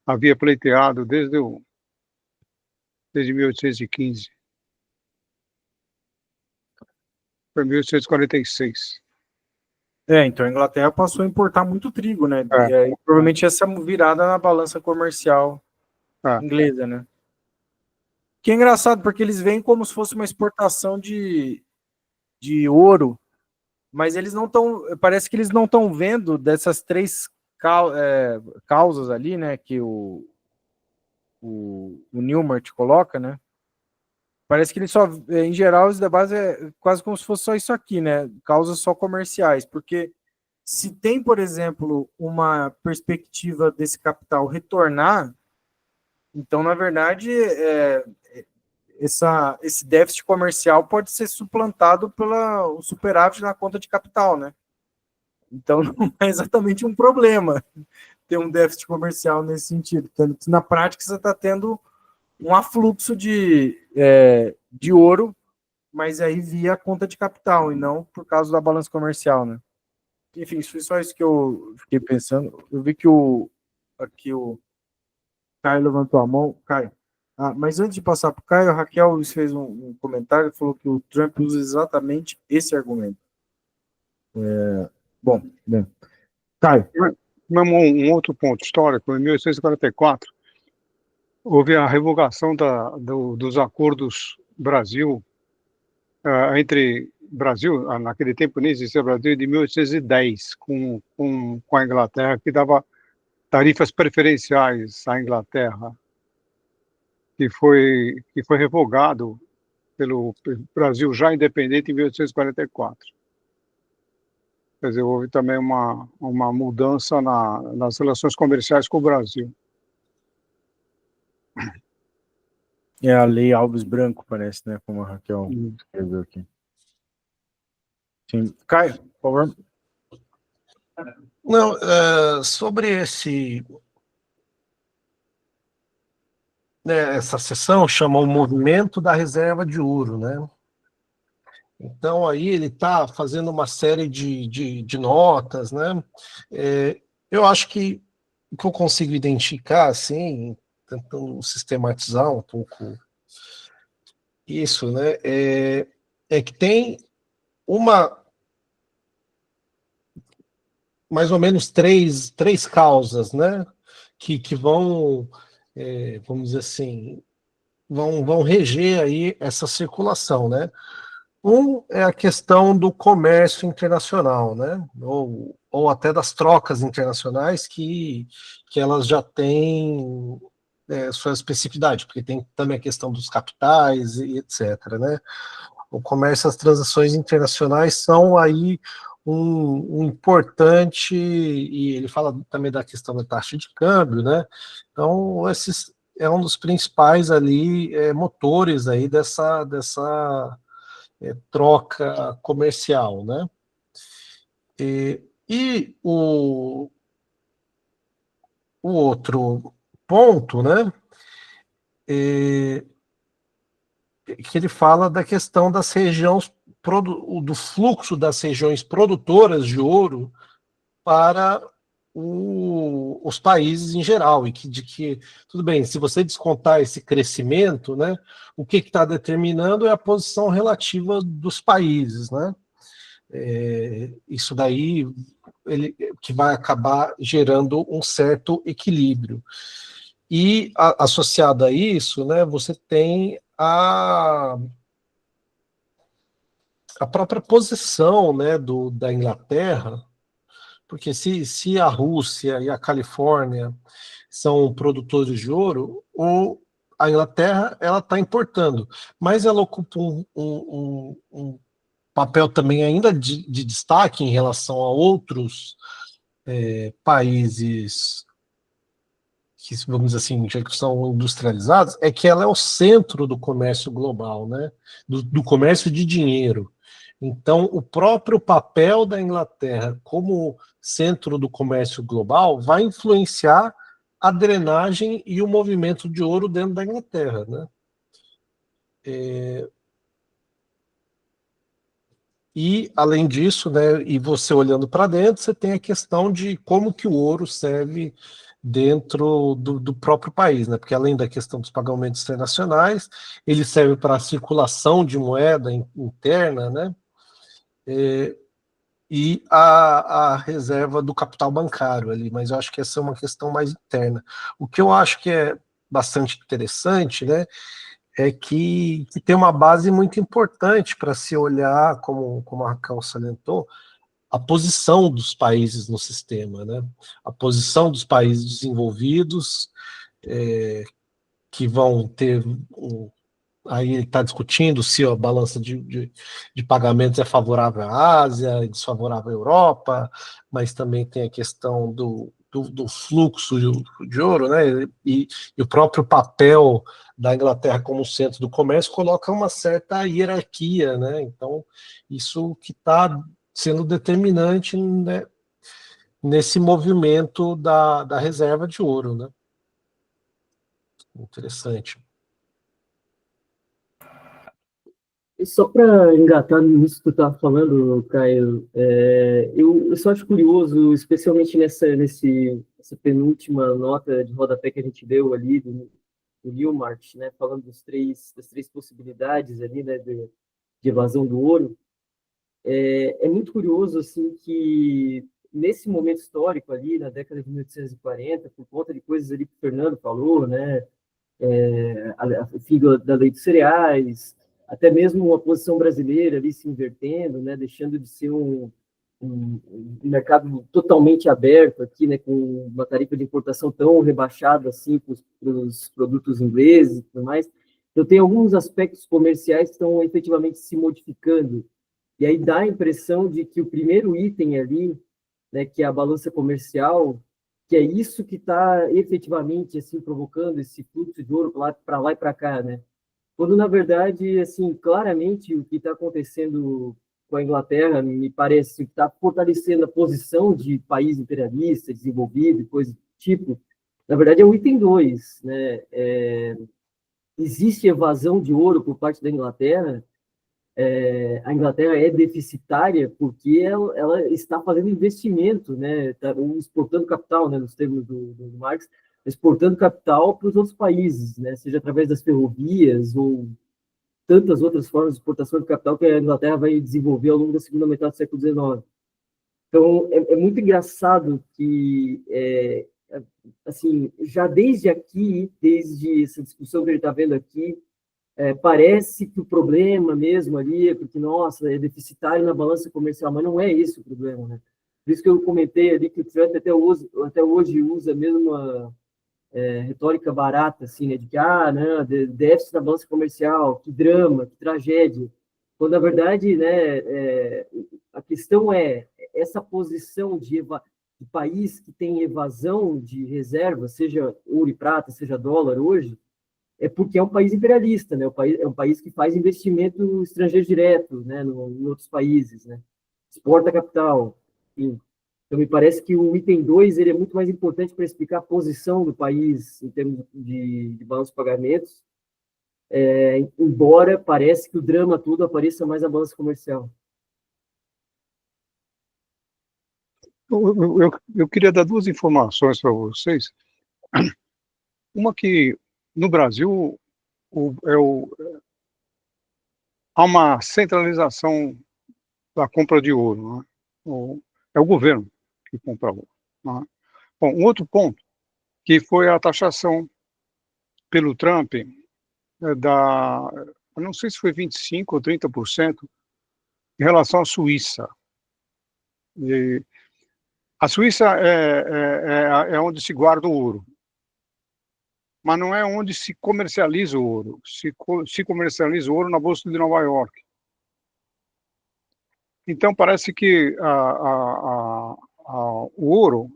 havia pleiteado desde 1815. Foi 1846. Então a Inglaterra passou a importar muito trigo, né? E aí, provavelmente essa virada na balança comercial inglesa, né? Que é engraçado, porque eles veem como se fosse uma exportação de ouro, mas eles não estão. Parece que eles não estão vendo dessas três causas ali, né? Que o Newmart coloca, né? Parece que ele só, em geral, os debates é quase como se fosse só isso aqui, né? Causas só comerciais, porque se tem, por exemplo, uma perspectiva desse capital retornar, então, na verdade, esse déficit comercial pode ser suplantado pelo superávit na conta de capital, né? Então, não é exatamente um problema ter um déficit comercial nesse sentido. Na prática, você está tendo um afluxo de ouro, mas aí via conta de capital, e não por causa da balança comercial, né? Enfim, foi só isso que eu fiquei pensando. Eu vi que aqui o Caio levantou a mão. Caio. Mas antes de passar para o Caio, a Raquel fez um comentário e falou que o Trump usa exatamente esse argumento. Bom, né? Caio. Um outro ponto histórico, em 1844, houve a revogação dos acordos Brasil, entre Brasil, naquele tempo nem existia Brasil, de 1810, com a Inglaterra, que dava tarifas preferenciais à Inglaterra, que foi revogado pelo Brasil já independente em 1844. Quer dizer, houve também uma mudança nas relações comerciais com o Brasil. É a Lei Alves Branco, parece, né? Como a Raquel escreveu aqui. Sim. Caio, por favor. Não, sobre essa sessão chama o movimento da reserva de ouro, né? Então aí ele está fazendo uma série de notas, né? Eu acho que o que eu consigo identificar, assim, tentando sistematizar um pouco isso, né? É que tem mais ou menos três causas, né? Que vão, vamos dizer assim, vão reger aí essa circulação, né? Um é a questão do comércio internacional, né? Ou até das trocas internacionais que elas já têm sua especificidade, porque tem também a questão dos capitais e etc., né? O comércio e as transações internacionais são aí um importante, e ele fala também da questão da taxa de câmbio, né? Então, esses é um dos principais ali motores aí dessa troca comercial, né? E o outro ponto, né? que ele fala da questão das regiões, do fluxo das regiões produtoras de ouro para os países em geral, e de que, tudo bem, se você descontar esse crescimento, né, o que está determinando é a posição relativa dos países, né? Isso daí que vai acabar gerando um certo equilíbrio. E associado a isso, né, você tem a própria posição, né, da Inglaterra, porque se a Rússia e a Califórnia são produtores de ouro, a Inglaterra ela está importando, mas ela ocupa um papel também ainda de destaque em relação a outros países que, vamos dizer assim, já que são industrializados, é que ela é o centro do comércio global, né? Do comércio de dinheiro. Então, o próprio papel da Inglaterra como centro do comércio global vai influenciar a drenagem e o movimento de ouro dentro da Inglaterra, né? E, além disso, né, e você olhando para dentro, você tem a questão de como que o ouro serve dentro do próprio país, né? Porque além da questão dos pagamentos internacionais, ele serve para a circulação de moeda interna, né? E a reserva do capital bancário ali, mas eu acho que essa é uma questão mais interna. O que eu acho que é bastante interessante, né, é que tem uma base muito importante para se olhar, como a Raquel salientou, a posição dos países no sistema, né? A posição dos países desenvolvidos, que vão ter aí ele está discutindo se a balança de pagamentos é favorável à Ásia e desfavorável à Europa, mas também tem a questão do fluxo de ouro, né? E o próprio papel da Inglaterra como centro do comércio coloca uma certa hierarquia, né? Então, isso que está sendo determinante, né, nesse movimento da reserva de ouro, né? Interessante. E só para engatar nisso que tu estava falando, Caio, eu só acho curioso, especialmente nessa penúltima nota de rodapé que a gente deu ali do Newmark, né, falando das três possibilidades ali, né, de evasão do ouro. É muito curioso assim que nesse momento histórico ali, na década de 1840, por conta de coisas ali que o Fernando falou, né, o fim da lei dos cereais, até mesmo a posição brasileira ali se invertendo, né, deixando de ser um mercado totalmente aberto aqui, né, com uma tarifa de importação tão rebaixada assim para os produtos ingleses e tudo mais. Então, tem alguns aspectos comerciais que estão efetivamente se modificando. E aí dá a impressão de que o primeiro item ali, né, que é a balança comercial, que é isso que está efetivamente assim provocando esse fluxo de ouro para lá e para cá, né? Quando na verdade, assim, claramente o que está acontecendo com a Inglaterra me parece que está fortalecendo a posição de país imperialista, desenvolvido, coisa do tipo. Na verdade, é o item 2, né? Existe evasão de ouro por parte da Inglaterra. A Inglaterra é deficitária porque ela está fazendo investimento, né, tá exportando capital, né, nos termos do Marx, exportando capital para os outros países, né, seja através das ferrovias ou tantas outras formas de exportação de capital que a Inglaterra vai desenvolver ao longo da segunda metade do século XIX. Então, é muito engraçado que, assim, já desde aqui, desde essa discussão que a gente está vendo aqui, parece que o problema mesmo ali é porque, nossa, é deficitário na balança comercial, mas não é esse o problema, né? Por isso que eu comentei ali que o Trump até hoje usa mesmo a retórica barata, assim, né? De que, não, déficit na balança comercial, que drama, que tragédia. Quando, na verdade, né, a questão é essa posição de país que tem evasão de reservas, seja ouro e prata, seja dólar hoje, é porque é um país imperialista, né? É um país que faz investimento estrangeiro direto, né? Em outros países, né? Exporta capital, enfim. Então, me parece que o item 2 ele é muito mais importante para explicar a posição do país em termos de balanço de pagamentos, embora parece que o drama todo apareça mais na balança comercial. Eu queria dar duas informações para vocês. Uma que, no Brasil, há uma centralização da compra de ouro. Né? É o governo que compra ouro. Né? Bom, um outro ponto, que foi a taxação pelo Trump eu não sei se foi 25% ou 30% em relação à Suíça. E a Suíça é onde se guarda o ouro, mas não é onde se comercializa o ouro. Se comercializa o ouro na Bolsa de Nova York. Então, parece que o ouro,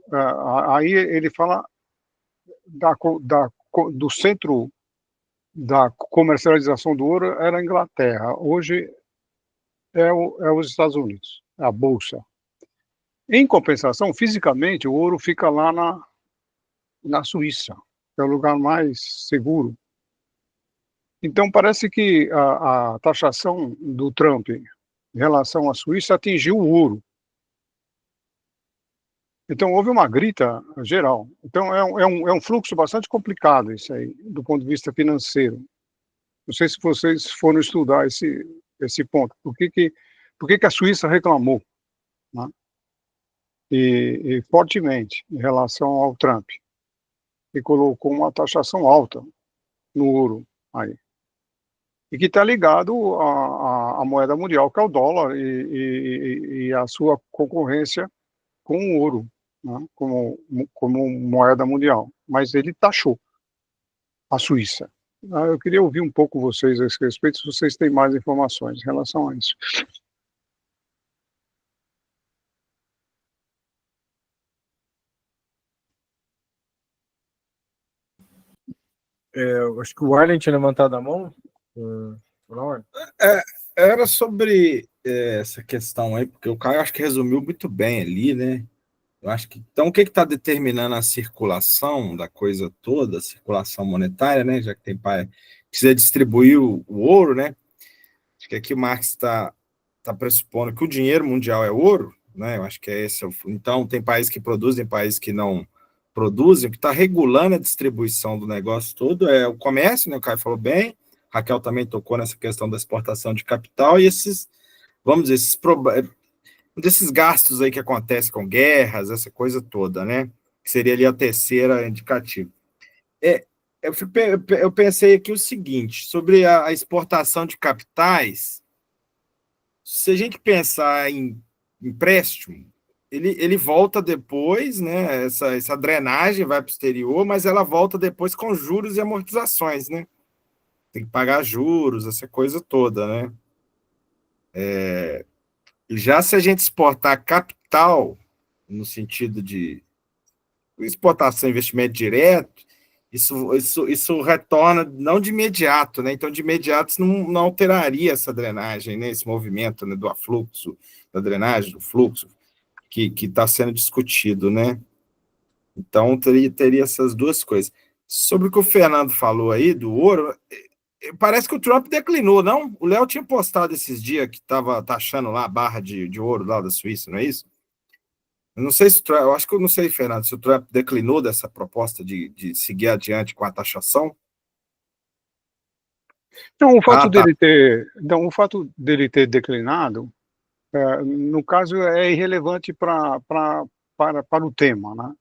aí ele fala do centro da comercialização do ouro era a Inglaterra. Hoje é os Estados Unidos, a Bolsa. Em compensação, fisicamente, o ouro fica lá na Suíça, que é o lugar mais seguro. Então, parece que a taxação do Trump em relação à Suíça atingiu o ouro. Então, houve uma grita geral. Então, é um fluxo bastante complicado isso aí, do ponto de vista financeiro. Não sei se vocês foram estudar esse ponto. Por que a Suíça reclamou? Né? E fortemente em relação ao Trump. E colocou uma taxação alta no ouro aí. E que está ligado à moeda mundial, que é o dólar, e a sua concorrência com o ouro, né, como moeda mundial. Mas ele taxou a Suíça. Eu queria ouvir um pouco vocês a esse respeito, se vocês têm mais informações em relação a isso. Eu acho que o Arlen tinha levantado a mão. Era sobre essa questão aí, porque o Caio acho que resumiu muito bem ali, né? Eu acho que então o que está determinando a circulação da coisa toda, a circulação monetária, né? Já que tem precisa distribuir o ouro, né? Acho que aqui o Marx está pressupondo que o dinheiro mundial é ouro, né? Eu acho que é esse. Então tem países que produzem, países que não produzem. O que está regulando a distribuição do negócio todo é o comércio, né? O Caio falou bem. Raquel também tocou nessa questão da exportação de capital e vamos dizer, desses gastos aí que acontecem com guerras, essa coisa toda, né? Que seria ali a terceira indicativa. Eu pensei aqui o seguinte, sobre a exportação de capitais, se a gente pensar em empréstimo, ele volta depois, né? Essa drenagem vai para o exterior, mas ela volta depois com juros e amortizações, né? Tem que pagar juros, essa coisa toda, né? E já se a gente exportar capital, no sentido de exportação e investimento direto, isso retorna não de imediato, né? Então, de imediato, isso não alteraria essa drenagem, né? Esse movimento, né? Do afluxo, da drenagem, do fluxo, que está sendo discutido, né? Então, teria essas duas coisas. Sobre o que o Fernando falou aí, do ouro, parece que o Trump declinou, não? O Léo tinha postado esses dias que estava taxando lá a barra de ouro lá da Suíça, não é isso? Eu não sei se o Trump, eu acho que eu não sei, Fernando, se o Trump declinou dessa proposta de seguir adiante com a taxação. Então, o fato dele ter declinado, no caso, é irrelevante para o tema, né?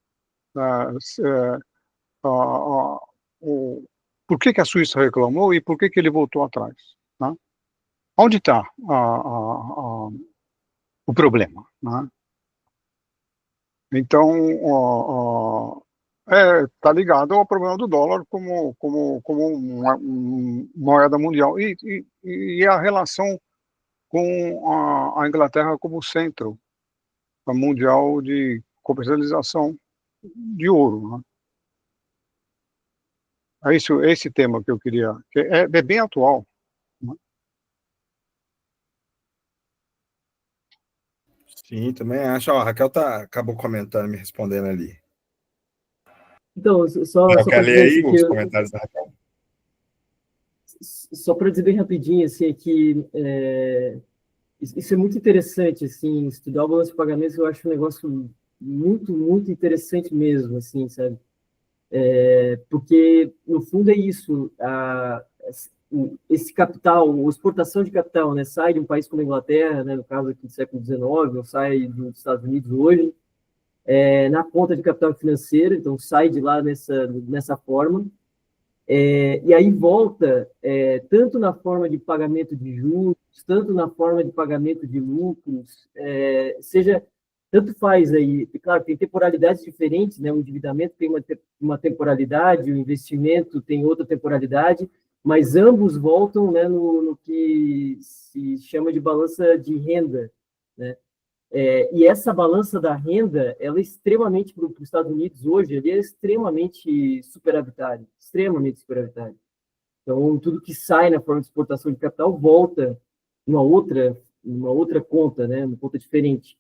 Por que a Suíça reclamou e por que ele voltou atrás? Né? Onde está o problema? Né? Então, está ligado ao problema do dólar como uma moeda mundial e a relação com a Inglaterra como centro mundial de comercialização de ouro. Né? É esse tema que eu queria. É bem atual. Né? Sim, também acho. Ó, a Raquel acabou comentando, me respondendo ali. Então, só Eu quero ler para aí que os comentários da Raquel. só para dizer bem rapidinho, assim, que isso é muito interessante, assim, estudar o balanço de pagamentos eu acho um negócio muito, muito interessante mesmo, assim, sabe? Porque, no fundo, é isso, esse capital, a exportação de capital, né, sai de um país como a Inglaterra, né, no caso aqui do século XIX, ou sai dos Estados Unidos hoje, na conta de capital financeiro, então sai de lá nessa forma, e aí volta tanto na forma de pagamento de juros, tanto na forma de pagamento de lucros, seja, tanto faz aí, claro, tem temporalidades diferentes, né? O endividamento tem uma temporalidade, o investimento tem outra temporalidade, mas ambos voltam, né, no que se chama de balança de renda, né? E essa balança da renda, ela é extremamente, para os Estados Unidos hoje, ele é extremamente superavitário, extremamente superavitário. Então, tudo que sai na forma de exportação de capital volta numa outra conta, né, uma conta diferente.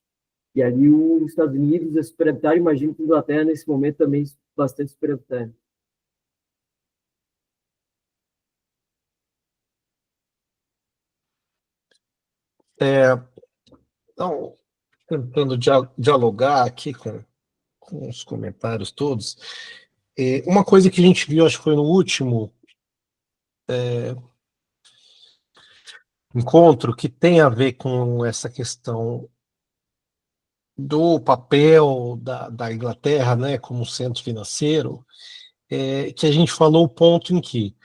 E ali os Estados Unidos é superavitário, imagino que a Inglaterra, nesse momento, também é bastante superavitário. Então, tentando dialogar aqui com os comentários todos, uma coisa que a gente viu, acho que foi no último encontro, que tem a ver com essa questão do papel da Inglaterra, né, como centro financeiro, que a gente falou o ponto em que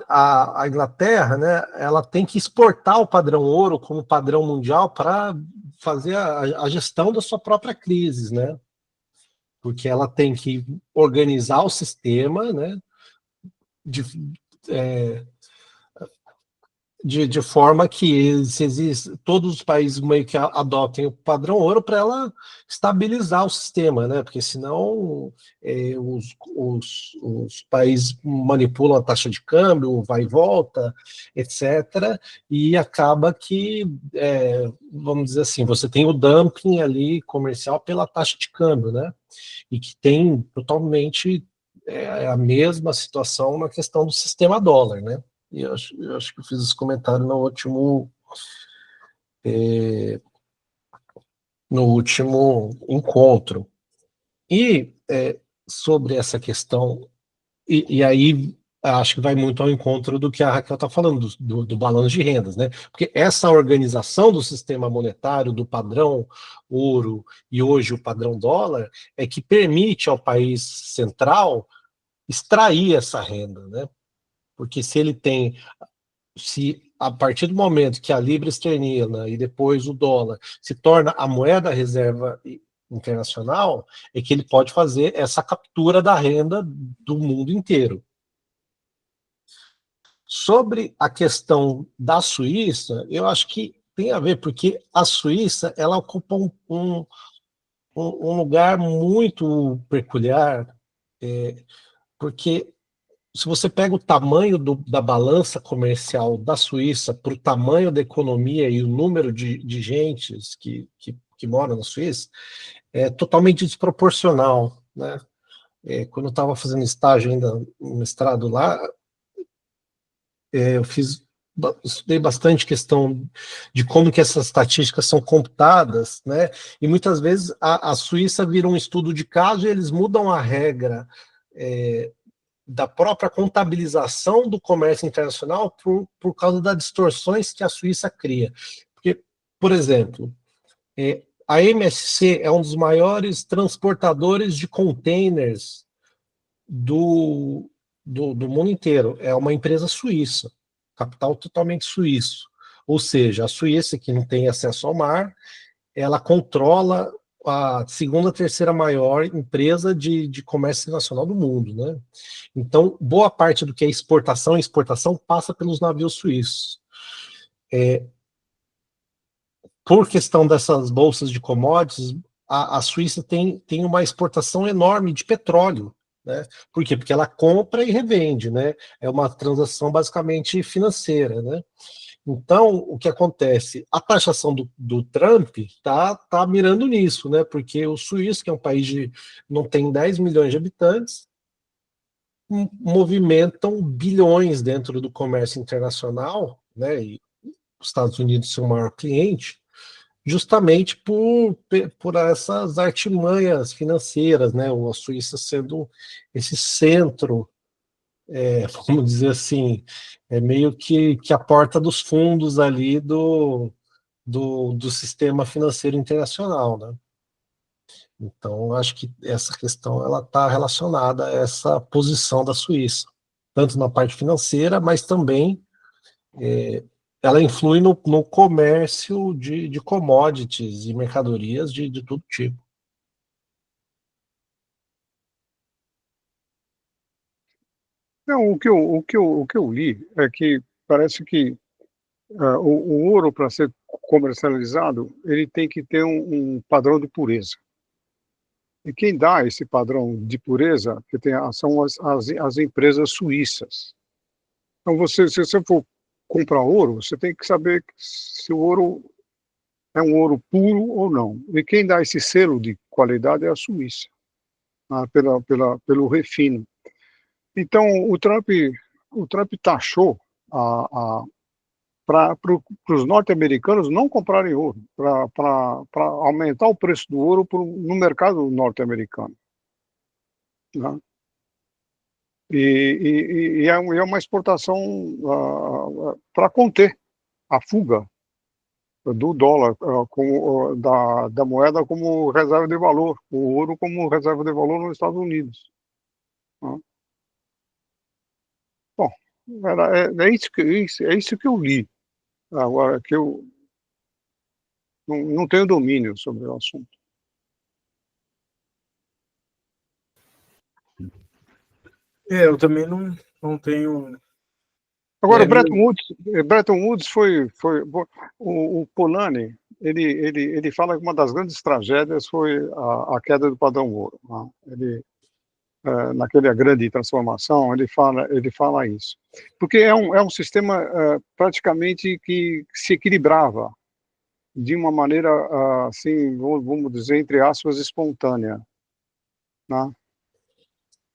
a Inglaterra, né, ela tem que exportar o padrão ouro como padrão mundial para fazer a gestão da sua própria crise, né? Porque ela tem que organizar o sistema, né, de, é, de forma que todos os países meio que adotem o padrão ouro para ela estabilizar o sistema, né? Porque senão os países manipulam a taxa de câmbio, vai e volta, etc. E acaba que, vamos dizer assim, você tem o dumping ali comercial pela taxa de câmbio, né? E que tem totalmente a mesma situação na questão do sistema dólar, né? E eu acho que eu fiz esse comentário no último encontro. E sobre essa questão, e aí acho que vai muito ao encontro do que a Raquel está falando, do balanço de rendas, né? Porque essa organização do sistema monetário, do padrão ouro e hoje o padrão dólar, é que permite ao país central extrair essa renda, né? Porque se a partir do momento que a libra esterlina e depois o dólar se torna a moeda reserva internacional, é que ele pode fazer essa captura da renda do mundo inteiro. Sobre a questão da Suíça, eu acho que tem a ver, porque a Suíça ela ocupa um lugar muito peculiar, porque se você pega o tamanho da balança comercial da Suíça para o tamanho da economia e o número de gentes que moram na Suíça, é totalmente desproporcional, né? Quando eu estava fazendo estágio ainda no mestrado lá, estudei bastante questão de como que essas estatísticas são computadas, né? E muitas vezes a Suíça vira um estudo de caso e eles mudam a regra da própria contabilização do comércio internacional por causa das distorções que a Suíça cria. Porque, por exemplo, a MSC é um dos maiores transportadores de containers do mundo inteiro. É uma empresa suíça, capital totalmente suíço. Ou seja, a Suíça, que não tem acesso ao mar, ela controla a segunda, terceira maior empresa de comércio internacional do mundo, né? Então, boa parte do que é exportação e exportação passa pelos navios suíços. Por questão dessas bolsas de commodities, a Suíça tem uma exportação enorme de petróleo, né? Por quê? Porque ela compra e revende, né? É uma transação basicamente financeira, né? Então, o que acontece? A taxação do Trump tá mirando nisso, né? Porque o Suíço, que é um país não tem 10 milhões de habitantes, movimentam bilhões dentro do comércio internacional, né? E os Estados Unidos são o maior cliente, justamente por essas artimanhas financeiras, né? A Suíça sendo esse centro, vamos dizer assim, é meio que a porta dos fundos ali do sistema financeiro internacional, né? Então, acho que essa questão ela está relacionada a essa posição da Suíça, tanto na parte financeira, mas também ela influi no comércio de commodities e mercadorias de todo tipo. Não, o que eu li é que parece que o ouro, para ser comercializado, ele tem que ter um padrão de pureza. E quem dá esse padrão de pureza que tem, são as empresas suíças. Então, se você for comprar ouro, você tem que saber se o ouro é um ouro puro ou não. E quem dá esse selo de qualidade é a Suíça, pelo refino. Então, o Trump taxou para os norte-americanos não comprarem ouro, para aumentar o preço do ouro no mercado norte-americano. Né? É uma exportação para conter a fuga do dólar, da moeda como reserva de valor, o ouro como reserva de valor nos Estados Unidos. Né? Bom, é isso que eu li. Agora, que eu não tenho domínio sobre o assunto. Eu também não tenho. Agora, Bretton Woods foi o Polanyi, ele fala que uma das grandes tragédias foi a queda do padrão ouro. Né? Ele, naquela grande transformação, ele fala isso. Porque é um sistema praticamente que se equilibrava de uma maneira, assim, vamos dizer, entre aspas, espontânea. Né?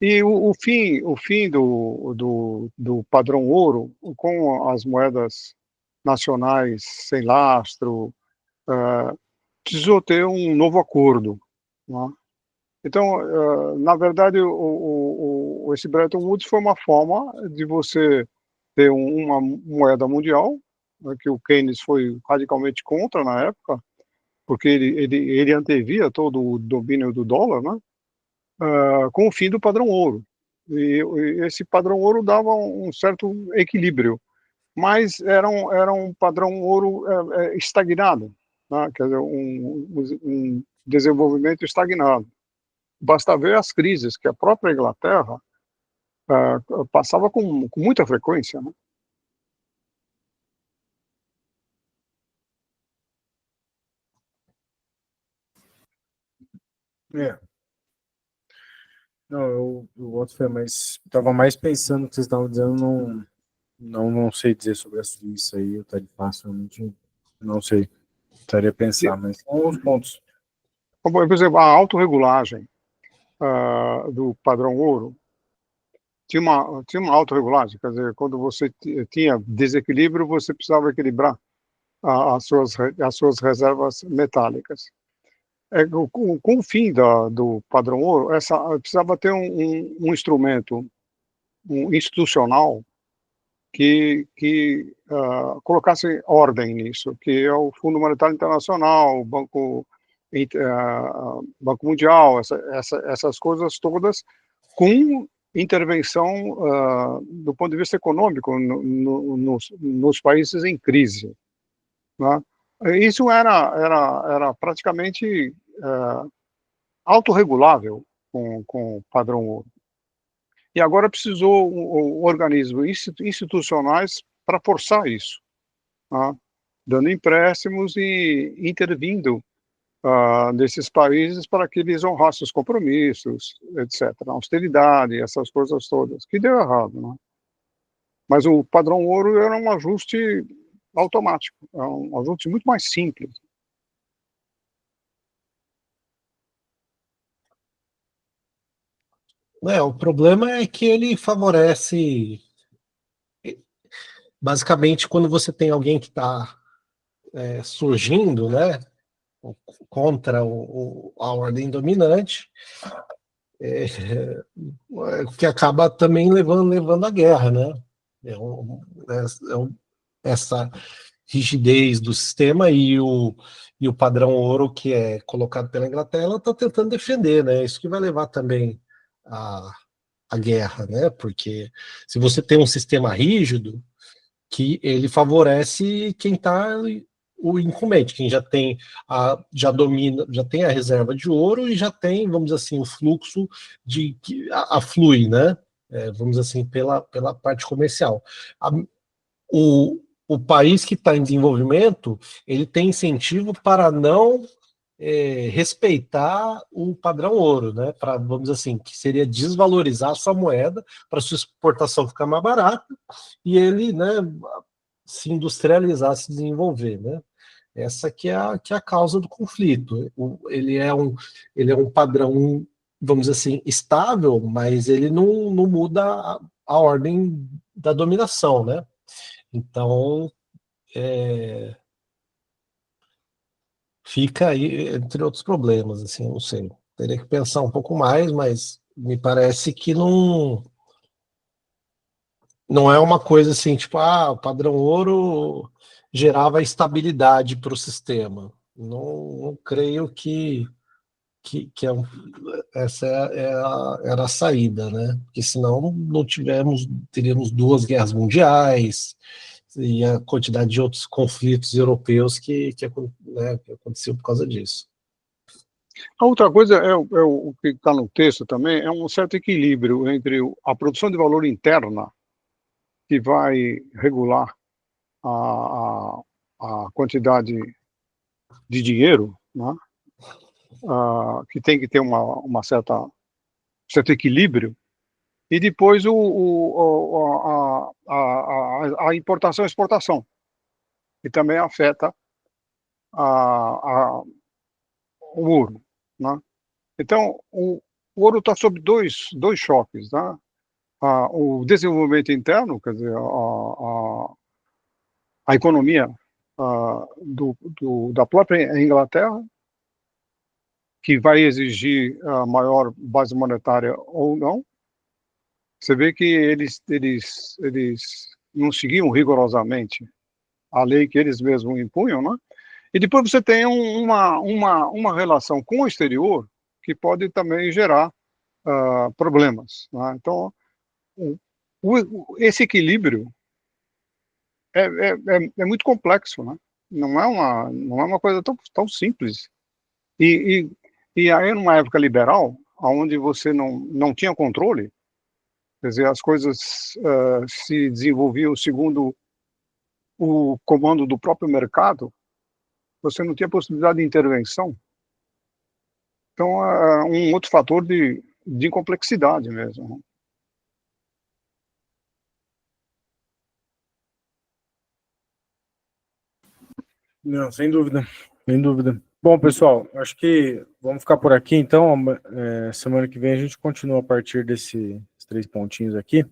E o fim do padrão ouro, com as moedas nacionais sem lastro, precisou ter um novo acordo. Né? Então, na verdade, esse Bretton Woods foi uma forma de você ter uma moeda mundial, né, que o Keynes foi radicalmente contra na época, porque ele antevia todo o domínio do dólar, né? Com o fim do padrão ouro. E esse padrão ouro dava um certo equilíbrio, mas era um padrão ouro estagnado, né? Quer dizer, um desenvolvimento estagnado. Basta ver as crises que a própria Inglaterra passava com muita frequência. Né? É. Não, eu boto fé, mas estava mais pensando no que vocês estavam dizendo, não sei dizer sobre a Suíça aí, o tarifaço, realmente não sei. Precisaria pensar, mas são os pontos. Por exemplo, a autorregulagem do padrão ouro tinha uma autorregulagem, quer dizer, quando você tinha desequilíbrio, você precisava equilibrar as suas reservas metálicas. Com o fim do padrão ouro, precisava ter um instrumento institucional que colocasse ordem nisso, que é o Fundo Monetário Internacional, o Banco Mundial, essas coisas todas, com intervenção do ponto de vista econômico nos países em crise. Né? Isso era praticamente autorregulável com o padrão ouro. E agora precisou organismos institucionais para forçar isso, né? Dando empréstimos e intervindo nesses países para que eles honrassem os compromissos, etc. A austeridade, essas coisas todas, que deu errado. Né? Mas o padrão ouro era um ajuste automático, é um ajuste muito mais simples. O problema é que ele favorece, basicamente, quando você tem alguém que está surgindo, né, contra a ordem dominante, que acaba também levando à guerra, né? Essa rigidez do sistema e o padrão ouro que é colocado pela Inglaterra, ela está tentando defender, né? Isso que vai levar também à guerra, né? Porque se você tem um sistema rígido, que ele favorece quem está o incumbente, quem já domina, já tem a reserva de ouro e já tem, vamos dizer assim, o fluxo de que aflui, né? Vamos dizer assim, pela parte comercial. O país que está em desenvolvimento, ele tem incentivo para não respeitar o padrão ouro, né? Para, vamos dizer assim, que seria desvalorizar a sua moeda para sua exportação ficar mais barata e ele, né, se industrializar, se desenvolver, né? Essa que é a causa do conflito. Ele é um padrão, vamos dizer assim, estável, mas ele não muda a ordem da dominação, né? Então, fica aí, entre outros problemas, assim, eu não sei. Teria que pensar um pouco mais, mas me parece que não é uma coisa assim, tipo, o padrão ouro gerava estabilidade para o sistema. Não creio que essa era a saída, né? Porque senão não teríamos duas guerras mundiais e a quantidade de outros conflitos europeus que aconteceu por causa disso. A outra coisa o que está no texto também, é um certo equilíbrio entre a produção de valor interna, que vai regular a quantidade de dinheiro, né? Que tem que ter uma certo equilíbrio, e depois a importação e exportação, que também afeta o ouro, né? Então, o ouro está sob dois choques, né? O desenvolvimento interno, quer dizer, a economia da própria Inglaterra, que vai exigir a maior base monetária ou não. Você vê que eles não seguiam rigorosamente a lei que eles mesmos impunham, né? E depois você tem uma relação com o exterior que pode também gerar problemas, né? Então, esse equilíbrio é muito complexo, né? Não é uma coisa tão simples. E aí, numa época liberal, onde você não tinha controle, quer dizer, as coisas se desenvolviam segundo o comando do próprio mercado, você não tinha possibilidade de intervenção. Então, é um outro fator de complexidade mesmo. Não, sem dúvida, sem dúvida. Bom, pessoal, acho que vamos ficar por aqui, então. Semana que vem a gente continua a partir desses 3 pontinhos aqui.